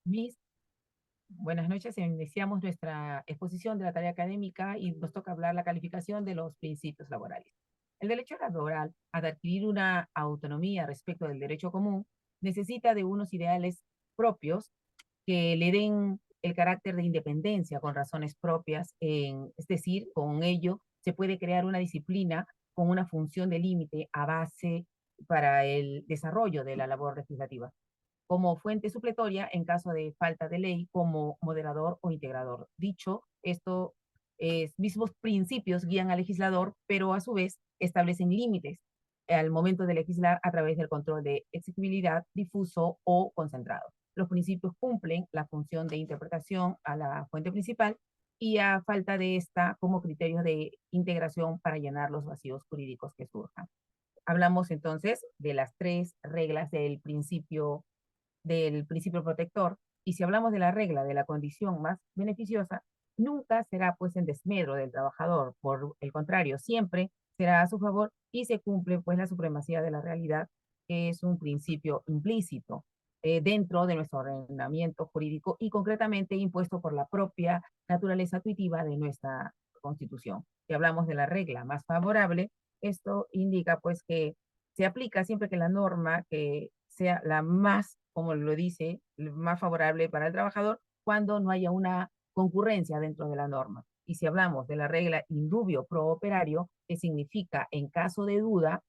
Miss, buenas noches. Iniciamos nuestra exposición de la tarea académica y nos toca hablar la calificación de los principios laborales. El derecho laboral, al adquirir una autonomía respecto del derecho común, necesita de unos ideales propios que le den el carácter de independencia con razones propias, es decir, con ello se puede crear una disciplina con una función de límite a base para el desarrollo de la labor legislativa como fuente supletoria en caso de falta de ley como moderador o integrador. Dicho esto, mismos principios guían al legislador, pero a su vez establecen límites al momento de legislar a través del control de exigibilidad difuso o concentrado. Los principios cumplen la función de interpretación a la fuente principal y a falta de esta como criterios de integración para llenar los vacíos jurídicos que surjan. Hablamos entonces de las tres reglas del principio protector, y si hablamos de la regla de la condición más beneficiosa, nunca será pues en desmedro del trabajador, por el contrario, siempre será a su favor y se cumple pues la supremacía de la realidad, que es un principio implícito dentro de nuestro ordenamiento jurídico y concretamente impuesto por la propia naturaleza tuitiva de nuestra Constitución. Si hablamos de la regla más favorable, esto indica pues que se aplica siempre que la norma que sea la más, como lo dice, más favorable para el trabajador cuando no haya una concurrencia dentro de la norma. Y si hablamos de la regla indubio pro operario, que significa en caso de duda,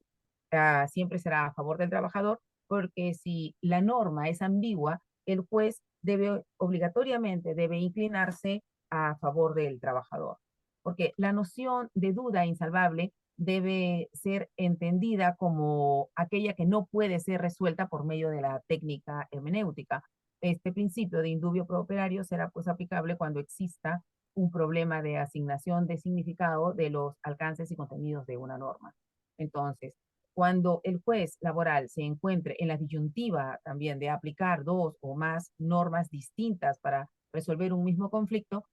siempre será a favor del trabajador, porque si la norma es ambigua, el juez debe obligatoriamente debe inclinarse a favor del trabajador. Porque la noción de duda insalvable debe ser entendida como aquella que no puede ser resuelta por medio de la técnica hermenéutica. Este principio de indubio pro operario será pues aplicable cuando exista un problema de asignación de significado de los alcances y contenidos de una norma. Entonces, cuando el juez laboral se encuentre en la disyuntiva también de aplicar dos o más normas distintas para resolver un mismo conflicto,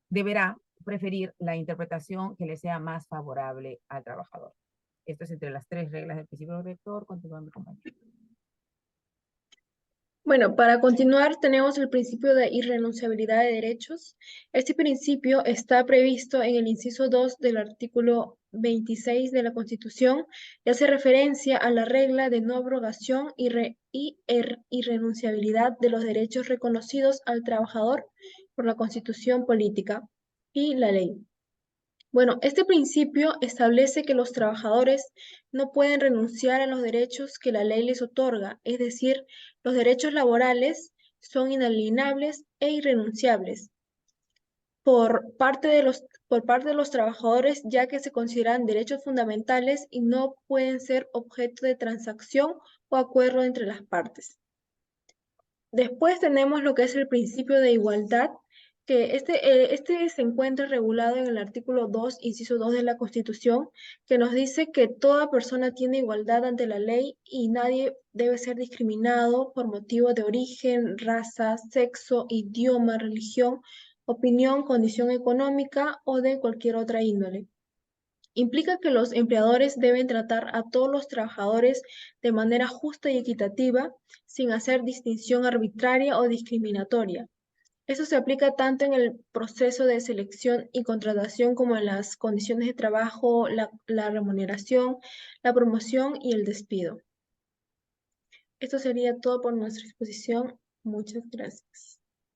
deberá preferir la interpretación que le sea más favorable al trabajador. Esto es entre las tres reglas del principio rector. Continúa mi compañero. Bueno, para continuar tenemos el principio de irrenunciabilidad de derechos. Este principio está previsto en el inciso 2 del artículo 26 de la Constitución y hace referencia a la regla de no abrogación y irrenunciabilidad de los derechos reconocidos al trabajador por la Constitución política y la ley. Bueno, este principio establece que los trabajadores no pueden renunciar a los derechos que la ley les otorga, es decir, los derechos laborales son inalienables e irrenunciables por parte de los trabajadores, ya que se consideran derechos fundamentales y no pueden ser objeto de transacción o acuerdo entre las partes. Después tenemos lo que es el principio de igualdad, que este se encuentra regulado en el artículo 2, inciso 2 de la Constitución, que nos dice que toda persona tiene igualdad ante la ley y nadie debe ser discriminado por motivo de origen, raza, sexo, idioma, religión, opinión, condición económica o de cualquier otra índole. Implica que los empleadores deben tratar a todos los trabajadores de manera justa y equitativa, sin hacer distinción arbitraria o discriminatoria. Eso se aplica tanto en el proceso de selección y contratación como en las condiciones de trabajo, la remuneración, la promoción y el despido. Esto sería todo por nuestra exposición. Muchas gracias.